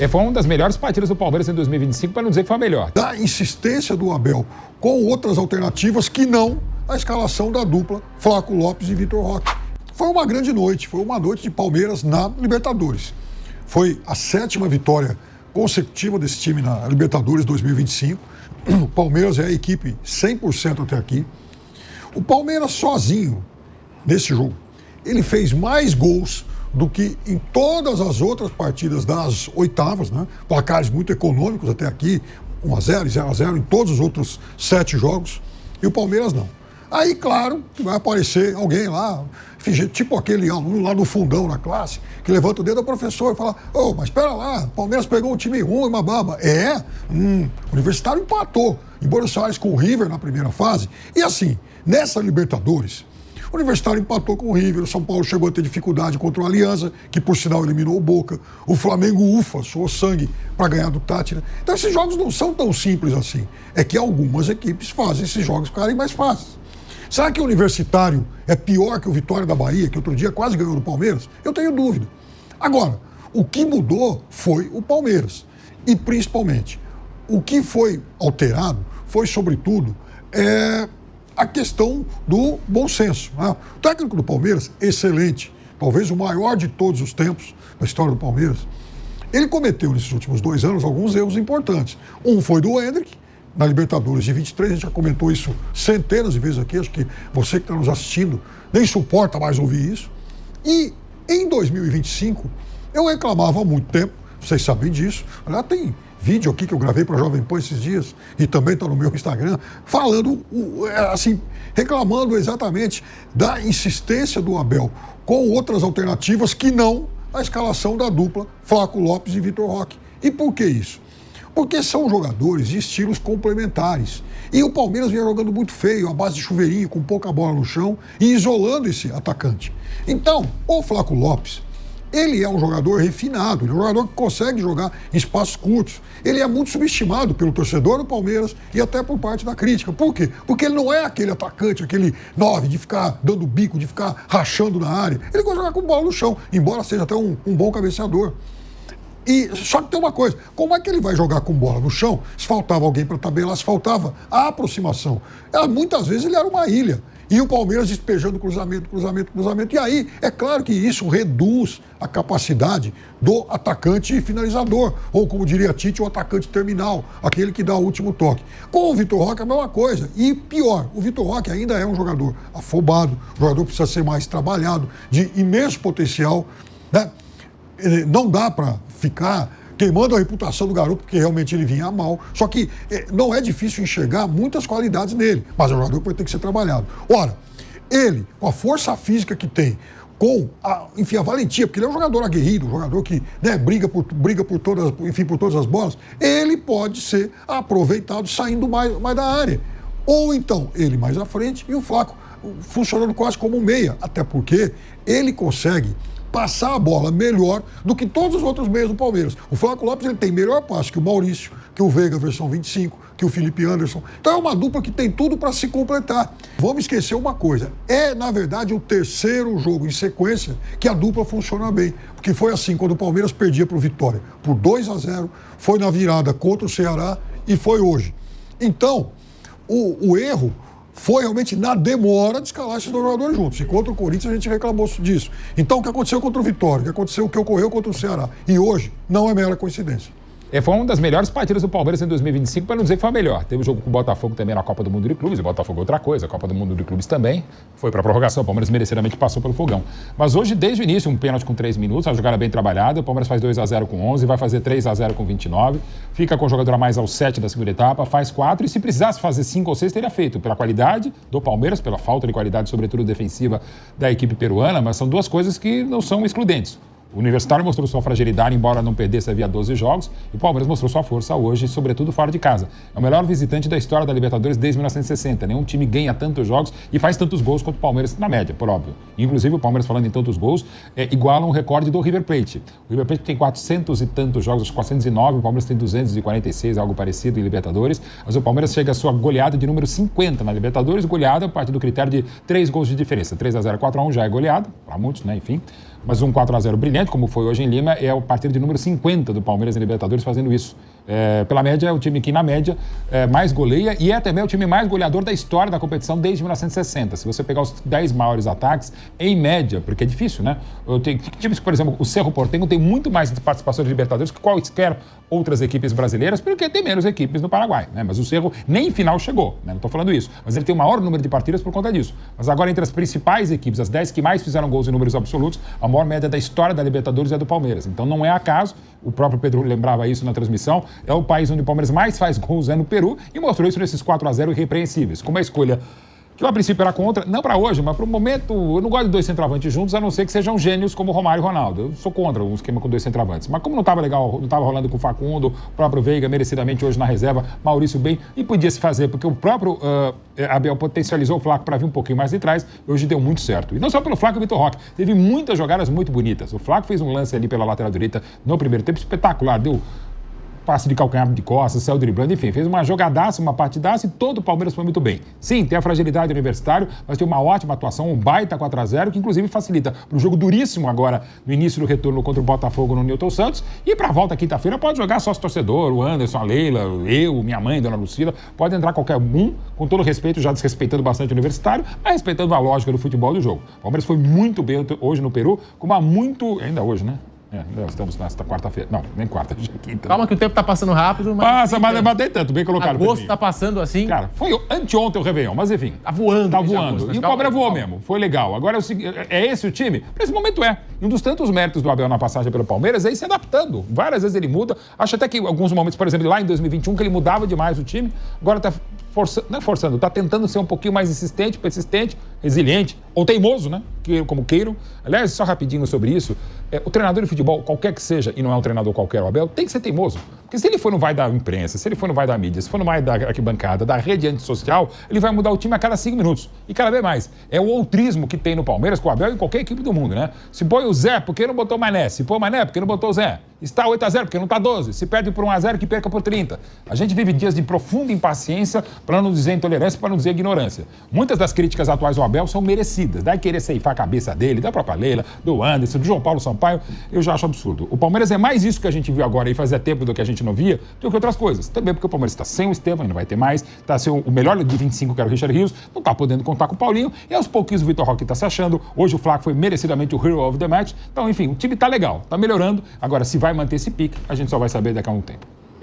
Foi uma das melhores partidas do Palmeiras em 2025, para não dizer que foi a melhor. Da insistência do Abel com outras alternativas que não a escalação da dupla Flaco Lopes e Vitor Roque. Foi uma grande noite, foi uma noite de Palmeiras na Libertadores. Foi a 7ª vitória consecutiva desse time na Libertadores 2025. O Palmeiras é a equipe 100% até aqui. O Palmeiras sozinho, nesse jogo, ele fez mais gols do que em todas as outras partidas das oitavas, né? Placares muito econômicos até aqui, 1-0 e 0-0 em todos os outros 7 jogos, e o Palmeiras não. Aí, claro, que vai aparecer alguém lá, tipo aquele aluno lá no fundão na classe, que levanta o dedo ao professor e fala: "Ô, mas espera lá, o Palmeiras pegou um time ruim, uma baba." O Universitário empatou em Buenos Aires com o River na primeira fase, e assim, nessa Libertadores, o Universitário empatou com o River, o São Paulo chegou a ter dificuldade contra o Alianza, que por sinal eliminou o Boca, o Flamengo suou sangue para ganhar do Tátira. Então esses jogos não são tão simples assim. É que algumas equipes fazem esses jogos ficarem mais fáceis. Será que o Universitário é pior que o Vitória da Bahia, que outro dia quase ganhou do Palmeiras? Eu tenho dúvida. Agora, o que mudou foi o Palmeiras. E principalmente, o que foi alterado foi, sobretudo, a questão do bom senso, né? O técnico do Palmeiras, excelente, talvez o maior de todos os tempos da história do Palmeiras, ele cometeu nesses últimos 2 anos alguns erros importantes. Um foi do Endrick, na Libertadores de 23, a gente já comentou isso centenas de vezes aqui, acho que você que está nos assistindo nem suporta mais ouvir isso. E em 2025, eu reclamava há muito tempo, vocês sabem disso, já tem vídeo aqui que eu gravei para a Jovem Pan esses dias, e também está no meu Instagram, falando, assim, reclamando exatamente da insistência do Abel com outras alternativas que não a escalação da dupla Flaco Lopes e Vitor Roque. E por que isso? Porque são jogadores de estilos complementares. E o Palmeiras vinha jogando muito feio, à base de chuveirinho, com pouca bola no chão, e isolando esse atacante. Então, o Flaco Lopes, ele é um jogador refinado, ele é um jogador que consegue jogar em espaços curtos. Ele é muito subestimado pelo torcedor do Palmeiras e até por parte da crítica. Por quê? Porque ele não é aquele atacante, aquele 9 de ficar dando bico, de ficar rachando na área. Ele gosta de jogar com bola no chão, embora seja até um bom cabeceador. E só que tem uma coisa, como é que ele vai jogar com bola no chão se faltava alguém para tabelar, se faltava a aproximação? Muitas vezes ele era uma ilha. E o Palmeiras despejando cruzamento. E aí, é claro que isso reduz a capacidade do atacante finalizador. Ou, como diria Tite, o atacante terminal, aquele que dá o último toque. Com o Vitor Roque é a mesma coisa. E pior, o Vitor Roque ainda é um jogador afobado, o jogador precisa ser mais trabalhado, de imenso potencial, né? Não dá para ficar queimando a reputação do garoto, porque realmente ele vinha mal. Só que não é difícil enxergar muitas qualidades nele, mas é um jogador que vai ter que ser trabalhado. Ora, ele, com a força física que tem, com a valentia, porque ele é um jogador aguerrido, um jogador que, né, briga por todas as bolas, ele pode ser aproveitado saindo mais da área. Ou então, ele mais à frente e o Flaco funcionando quase como um meia, até porque ele consegue passar a bola melhor do que todos os outros meios do Palmeiras. O Flaco Lopes, ele tem melhor passe que o Maurício, que o Veiga versão 25, que o Felipe Anderson. Então é uma dupla que tem tudo para se completar. Vamos esquecer uma coisa, na verdade o 3º jogo em sequência que a dupla funciona bem, porque foi assim quando o Palmeiras perdia para o Vitória por 2-0, foi na virada contra o Ceará e foi hoje. Então, o erro foi realmente na demora de escalar esses 2 jogadores juntos. E contra o Corinthians a gente reclamou disso. Então o que aconteceu contra o Vitória, o que ocorreu contra o Ceará e hoje não é mera coincidência. Foi uma das melhores partidas do Palmeiras em 2025, para não dizer que foi a melhor. Teve um jogo com o Botafogo também na Copa do Mundo de Clubes, o Botafogo é outra coisa, a Copa do Mundo de Clubes também foi para a prorrogação, o Palmeiras merecidamente passou pelo fogão. Mas hoje, desde o início, um pênalti com 3 minutos, a jogada bem trabalhada, o Palmeiras faz 2-0 com 11, vai fazer 3-0 com 29, fica com o jogador a mais aos 7 da segunda etapa, faz 4 e se precisasse fazer 5 ou 6, teria feito, pela qualidade do Palmeiras, pela falta de qualidade, sobretudo defensiva da equipe peruana, mas são 2 coisas que não são excludentes. O Universitário mostrou sua fragilidade, embora não perdesse havia 12 jogos, e o Palmeiras mostrou sua força hoje, sobretudo fora de casa. É o melhor visitante da história da Libertadores desde 1960. Nenhum time ganha tantos jogos e faz tantos gols quanto o Palmeiras, na média, por óbvio. Inclusive, o Palmeiras, falando em tantos gols, iguala um recorde do River Plate. O River Plate tem 400 e tantos jogos, acho que 409, o Palmeiras tem 246, algo parecido em Libertadores, mas o Palmeiras chega à sua goleada de número 50 na Libertadores, goleada a partir do critério de 3 gols de diferença. 3-0, 4-1 já é goleada, para muitos, né, enfim. Mas um 4-0 brilhante, como foi hoje em Lima, é a partida de número 50 do Palmeiras em Libertadores fazendo isso. Pela média, é o time que, na média, mais goleia e é também o time mais goleador da história da competição desde 1960. Se você pegar os 10 maiores ataques, em média, porque é difícil, né? Times, por exemplo, o Cerro Porteño tem muito mais participações de Libertadores que quaisquer outras equipes brasileiras, porque tem menos equipes no Paraguai, né? Mas o Cerro nem em final chegou, né? Não estou falando isso. Mas ele tem o maior número de partidas por conta disso. Mas agora, entre as principais equipes, as 10 que mais fizeram gols em números absolutos, a maior média da história da Libertadores é do Palmeiras. Então não é acaso, o próprio Pedro lembrava isso na transmissão, é o país onde o Palmeiras mais faz gols no Peru e mostrou isso nesses 4-0 irrepreensíveis. Com uma escolha que eu, a princípio, era contra, não para hoje, mas para o momento, eu não gosto de dois centroavantes juntos, a não ser que sejam gênios como Romário e Ronaldo. Eu sou contra um esquema com dois centroavantes. Mas como não estava legal, não estava rolando com o Facundo, o próprio Veiga, merecidamente hoje na reserva, Maurício bem, e podia se fazer, porque o próprio Abel potencializou o Flaco para vir um pouquinho mais de trás, hoje deu muito certo. E não só pelo Flaco e Vitor Roque, teve muitas jogadas muito bonitas. O Flaco fez um lance ali pela lateral direita no primeiro tempo espetacular, deu passe de calcanhar de costas, saiu driblando, enfim, fez uma jogadaça, uma partidaça e todo o Palmeiras foi muito bem. Sim, tem a fragilidade do Universitário, mas tem uma ótima atuação, um baita 4-0, que inclusive facilita para um jogo duríssimo agora, no início do retorno contra o Botafogo no Newton Santos, e para a volta quinta-feira pode jogar sócio torcedor, o Anderson, a Leila, eu, minha mãe, Dona Lucila, pode entrar qualquer um, com todo respeito, já desrespeitando bastante o Universitário, mas respeitando a lógica do futebol do jogo. O Palmeiras foi muito bem hoje no Peru, como há muito, ainda hoje, né? Estamos nesta quarta-feira. Não, nem quarta, já é quinta. Calma que o tempo tá passando rápido, mas... Passa, mas tem tanto, bem colocado. Agosto tá passando assim... Cara, foi anteontem o Réveillon, mas enfim. Tá voando. Tá voando. E o Palmeiras voou mesmo, foi legal. Agora é esse o time? Nesse momento é. E um dos tantos méritos do Abel na passagem pelo Palmeiras é ir se adaptando. Várias vezes ele muda. Acho até que em alguns momentos, por exemplo, lá em 2021, que ele mudava demais o time. Agora tá forçando, tá tentando ser um pouquinho mais insistente, persistente, resiliente, ou teimoso, né? Como queiram. Aliás, só rapidinho sobre isso, o treinador de futebol, qualquer que seja, e não é um treinador qualquer, o Abel, tem que ser teimoso. Porque se ele for no vai da imprensa, se ele for no vai da mídia, se for no vai da arquibancada, da rede antissocial, ele vai mudar o time a cada 5 minutos. E cada vez mais. É o outrismo que tem no Palmeiras com o Abel e em qualquer equipe do mundo, né? Se põe o Zé, por que não botou o Mané? Se põe o Mané, por que não botou o Zé? Está 8-0, porque não está 12. Se perde por 1-0, que perca por 30. A gente vive dias de profunda impaciência, para não dizer intolerância, para não dizer ignorância. Muitas das críticas atuais ao Abel são merecidas. Daí querer ceifar a cabeça dele, da própria Leila, do Anderson, do João Paulo Sampaio, eu já acho absurdo. O Palmeiras é mais isso que a gente viu agora e fazia tempo do que a gente não via, do que outras coisas. Também porque o Palmeiras está sem o Estevão, e não vai ter mais, está sem o melhor de 25, que era o Richard Rios, não está podendo contar com o Paulinho, e aos pouquinhos o Vitor Roque está se achando. Hoje o Flaco foi merecidamente o Hero of the Match. Então, enfim, o time está legal, está melhorando. Agora, se vai manter esse pique, a gente só vai saber daqui a um tempo.